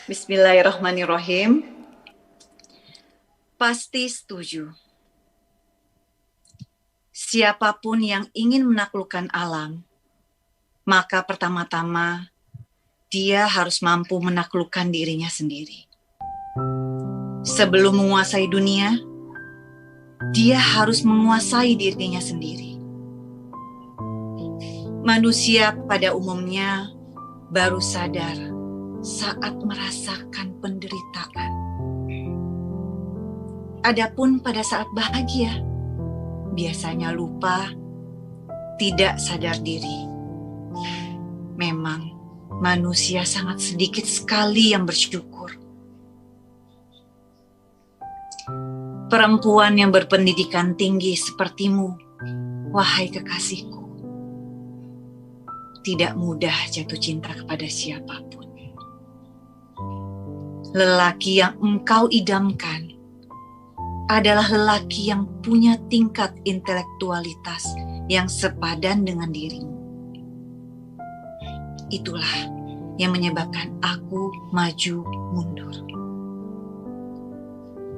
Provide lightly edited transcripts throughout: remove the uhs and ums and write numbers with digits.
Bismillahirrahmanirrahim. Pasti setuju. Siapapun yang ingin menaklukkan alam, maka pertama-tama dia harus mampu menaklukkan dirinya sendiri. Sebelum menguasai dunia, dia harus menguasai dirinya sendiri. Manusia pada umumnya baru sadar saat merasakan penderitaan. Adapun pada saat bahagia, biasanya lupa, tidak sadar diri. Memang manusia sangat sedikit sekali yang bersyukur. Perempuan yang berpendidikan tinggi sepertimu, wahai kekasihku, tidak mudah jatuh cinta kepada siapapun. Lelaki yang engkau idamkan adalah lelaki yang punya tingkat intelektualitas yang sepadan dengan dirimu. Itulah yang menyebabkan aku maju mundur.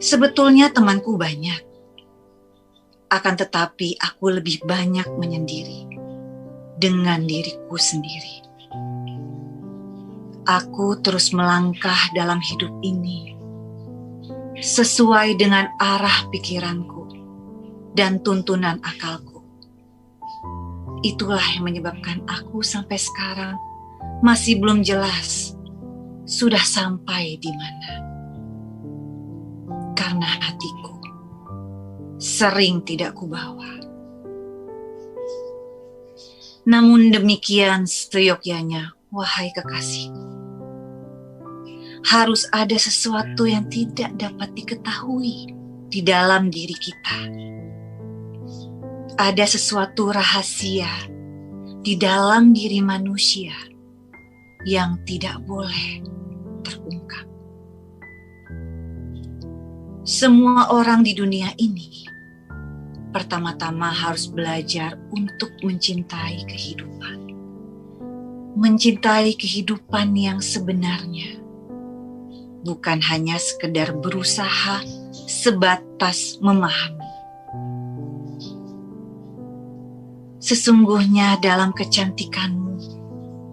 Sebetulnya temanku banyak, akan tetapi aku lebih banyak menyendiri dengan diriku sendiri. Aku terus melangkah dalam hidup ini sesuai dengan arah pikiranku dan tuntunan akalku. Itulah yang menyebabkan aku sampai sekarang masih belum jelas sudah sampai di mana. Karena hatiku sering tidak kubawa. Namun demikian seyogyanya, wahai kekasihku, harus ada sesuatu yang tidak dapat diketahui di dalam diri kita. Ada sesuatu rahasia di dalam diri manusia yang tidak boleh terungkap. Semua orang di dunia ini pertama-tama harus belajar untuk mencintai kehidupan. Mencintai kehidupan yang sebenarnya. Bukan hanya sekedar berusaha sebatas memahami. Sesungguhnya dalam kecantikanmu,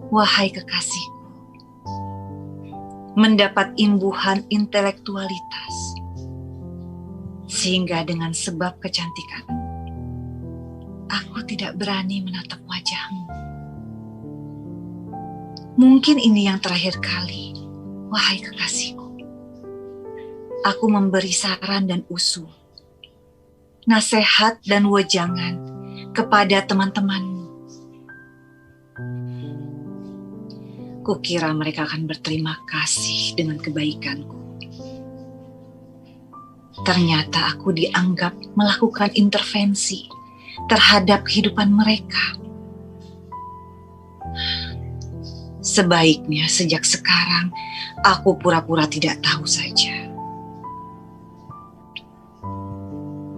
wahai kekasihku, mendapat imbuhan intelektualitas, sehingga dengan sebab kecantikanmu, aku tidak berani menatap wajahmu. Mungkin ini yang terakhir kali, wahai kekasihku. Aku memberi saran dan usul, nasihat dan wejangan kepada teman-temanmu. Kukira mereka akan berterima kasih dengan kebaikanku. Ternyata aku dianggap melakukan intervensi terhadap kehidupan mereka. Sebaiknya sejak sekarang aku pura-pura tidak tahu saja.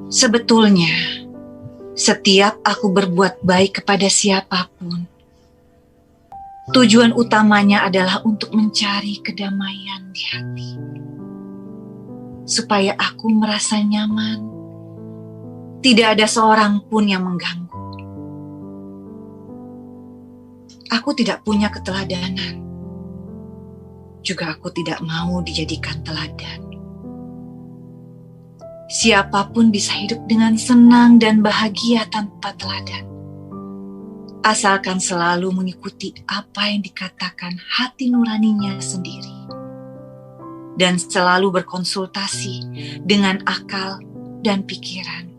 Sebetulnya, setiap aku berbuat baik kepada siapapun, tujuan utamanya adalah untuk mencari kedamaian di hati. Supaya aku merasa nyaman, tidak ada seorang pun yang mengganggu. Aku tidak punya keteladanan. Juga aku tidak mau dijadikan teladan. Siapapun bisa hidup dengan senang dan bahagia tanpa teladan. Asalkan selalu mengikuti apa yang dikatakan hati nuraninya sendiri. Dan selalu berkonsultasi dengan akal dan pikiran.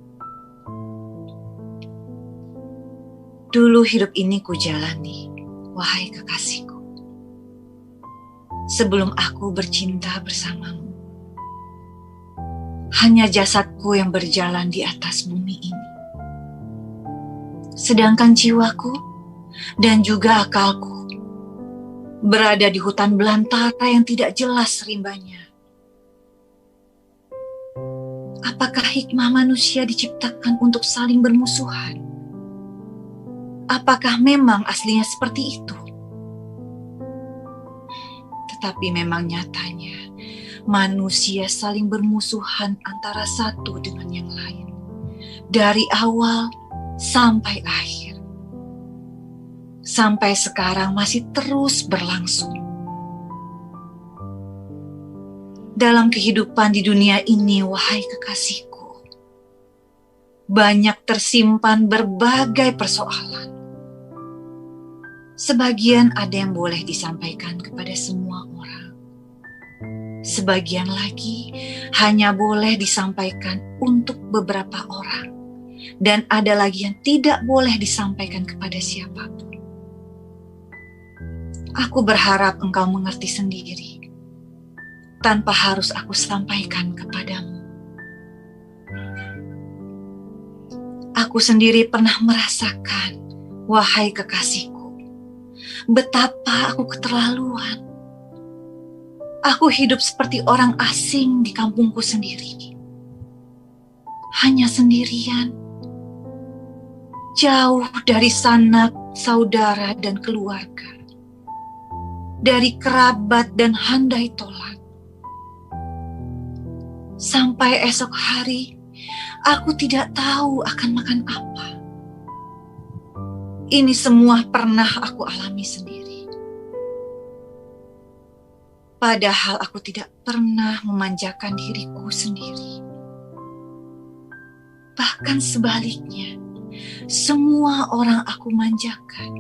Dulu hidup ini kujalani, wahai kekasihku. Sebelum aku bercinta bersamamu. Hanya jasadku yang berjalan di atas bumi ini. Sedangkan jiwaku dan juga akalku berada di hutan belantara yang tidak jelas rimbanya. Apakah hikmah manusia diciptakan untuk saling bermusuhan? Apakah memang aslinya seperti itu? Tapi memang nyatanya manusia saling bermusuhan antara satu dengan yang lain, dari awal sampai akhir. Sampai sekarang masih terus berlangsung. Dalam kehidupan di dunia ini, wahai kekasihku, banyak tersimpan berbagai persoalan. Sebagian ada yang boleh disampaikan kepada semua orang. Sebagian lagi hanya boleh disampaikan untuk beberapa orang. Dan ada lagi yang tidak boleh disampaikan kepada siapapun. Aku berharap engkau mengerti sendiri, tanpa harus aku sampaikan kepadamu. Aku sendiri pernah merasakan, wahai kekasihku, betapa aku keterlaluan. Aku hidup seperti orang asing di kampungku sendiri. Hanya sendirian. Jauh dari sanak, saudara, dan keluarga. Dari kerabat dan handai tolan. Sampai esok hari, aku tidak tahu akan makan apa. Ini semua pernah aku alami sendiri. Padahal aku tidak pernah memanjakan diriku sendiri. Bahkan sebaliknya, semua orang aku manjakan.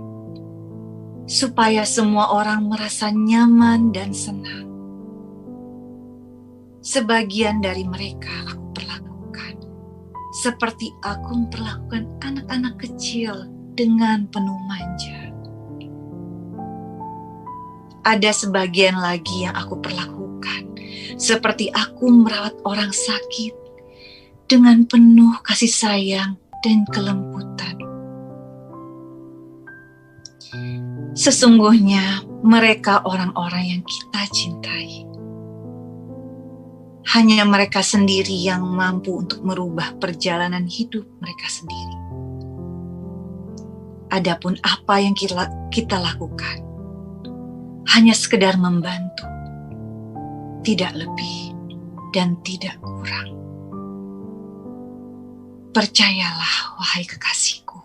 Supaya semua orang merasa nyaman dan senang. Sebagian dari mereka aku perlakukan seperti aku memperlakukan anak-anak kecil dengan penuh manja. Ada sebagian lagi yang aku perlakukan seperti aku merawat orang sakit dengan penuh kasih sayang dan kelembutan. Sesungguhnya mereka orang-orang yang kita cintai. Hanya mereka sendiri yang mampu untuk merubah perjalanan hidup mereka sendiri. Adapun apa yang kita lakukan, hanya sekedar membantu, tidak lebih dan tidak kurang. Percayalah, wahai kekasihku,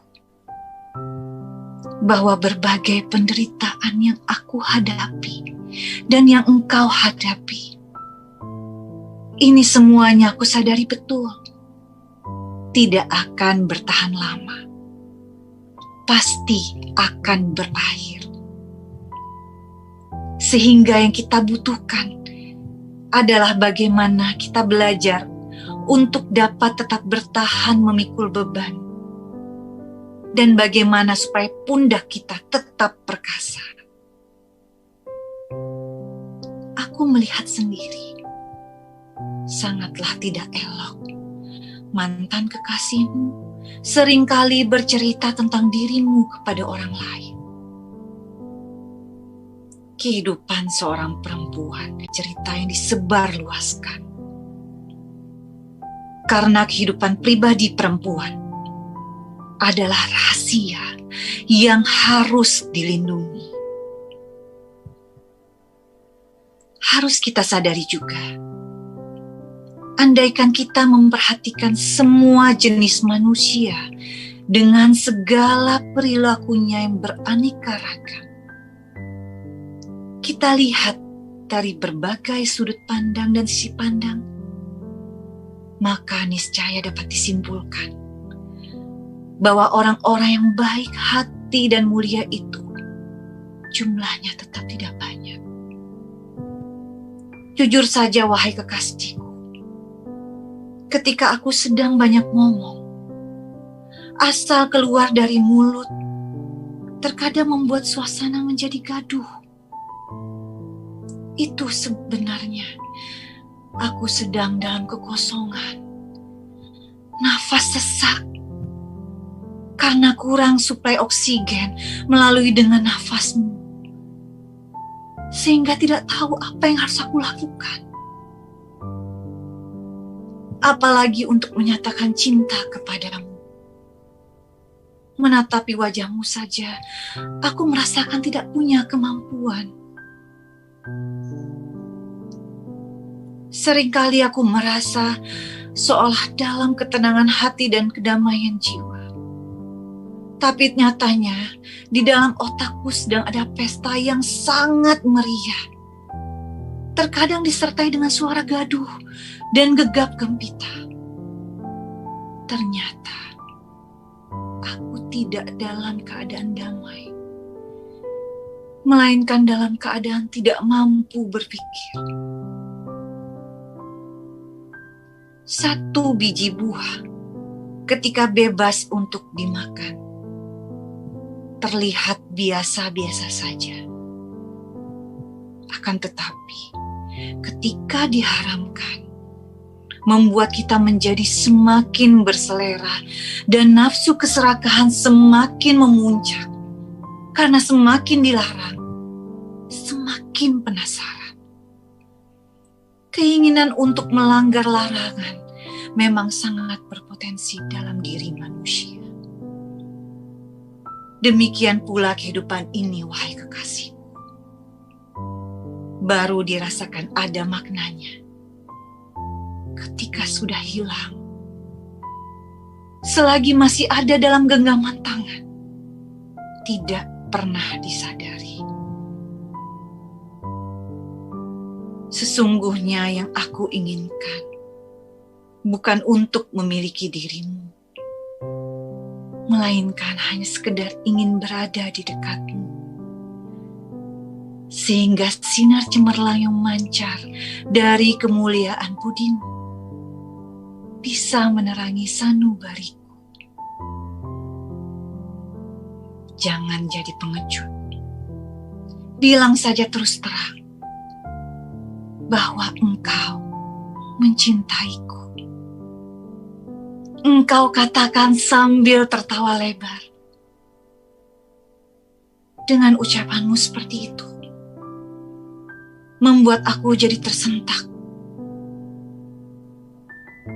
bahwa berbagai penderitaan yang aku hadapi dan yang engkau hadapi, ini semuanya aku sadari betul, tidak akan bertahan lama. Pasti akan berakhir. Sehingga yang kita butuhkan adalah bagaimana kita belajar untuk dapat tetap bertahan memikul beban. Dan bagaimana supaya pundak kita tetap perkasa. Aku melihat sendiri, sangatlah tidak elok mantan kekasihmu seringkali bercerita tentang dirimu kepada orang lain. Kehidupan seorang perempuan, cerita yang disebarluaskan. Karena kehidupan pribadi perempuan adalah rahasia yang harus dilindungi. Harus kita sadari juga, andaikan kita memperhatikan semua jenis manusia dengan segala perilakunya yang beraneka ragam. Kita lihat dari berbagai sudut pandang dan sisi pandang, maka niscaya dapat disimpulkan bahwa orang-orang yang baik hati dan mulia itu jumlahnya tetap tidak banyak. Jujur saja, wahai kekasihku, ketika aku sedang banyak ngomong, asal keluar dari mulut, terkadang membuat suasana menjadi gaduh. Itu sebenarnya aku sedang dalam kekosongan, nafas sesak, karena kurang suplai oksigen melalui dengan nafasmu, sehingga tidak tahu apa yang harus aku lakukan. Apalagi untuk menyatakan cinta kepadamu. Menatapi wajahmu saja, aku merasakan tidak punya kemampuan. Seringkali aku merasa seolah dalam ketenangan hati dan kedamaian jiwa. Tapi nyatanya di dalam otakku sedang ada pesta yang sangat meriah. Terkadang disertai dengan suara gaduh dan gegap gempita. Ternyata aku tidak dalam keadaan damai, melainkan dalam keadaan tidak mampu berpikir. Satu biji buah ketika bebas untuk dimakan terlihat biasa-biasa saja. Akan tetapi ketika diharamkan, membuat kita menjadi semakin berselera dan nafsu keserakahan semakin memuncak. Karena semakin dilarang, semakin penasaran. Keinginan untuk melanggar larangan memang sangat berpotensi dalam diri manusia. Demikian pula kehidupan ini, wahai kekasihku. Baru dirasakan ada maknanya ketika sudah hilang. Selagi masih ada dalam genggaman tangan, tidak pernah disadari. Sesungguhnya yang aku inginkan bukan untuk memiliki dirimu, melainkan hanya sekedar ingin berada di dekatmu, sehingga sinar cemerlang yang memancar dari kemuliaan budimu bisa menerangi sanubariku. Jangan jadi pengecut. Bilang saja terus terang bahwa engkau mencintaiku. Engkau katakan sambil tertawa lebar. Dengan ucapanmu seperti itu, membuat aku jadi tersentak.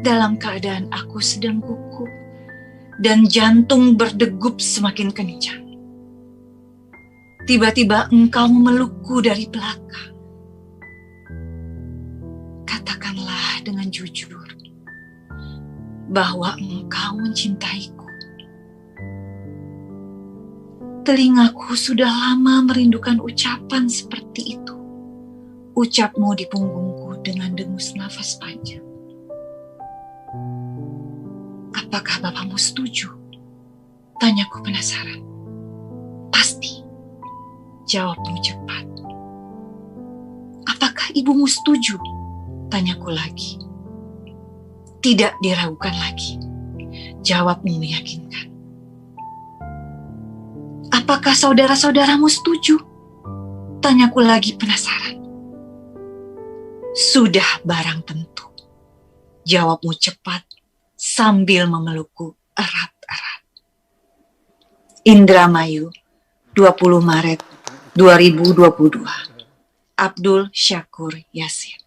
Dalam keadaan aku sedang gugup dan jantung berdegup semakin kencang. Tiba-tiba engkau memelukku dari belakang. Katakanlah dengan jujur bahwa engkau mencintaiku. Telingaku sudah lama merindukan ucapan seperti itu. Ucapmu di punggungku dengan dengus nafas panjang. Apakah bapakmu setuju? Tanyaku penasaran. Pasti. Jawabmu cepat. Apakah ibumu setuju? Tanyaku lagi. Tidak diragukan lagi. Jawabmu meyakinkan. Apakah saudara-saudaramu setuju? Tanyaku lagi penasaran. Sudah barang tentu. Jawabmu cepat sambil memelukku erat-erat. Indramayu, 20 Maret 2022. Abdul Syakur Yasin.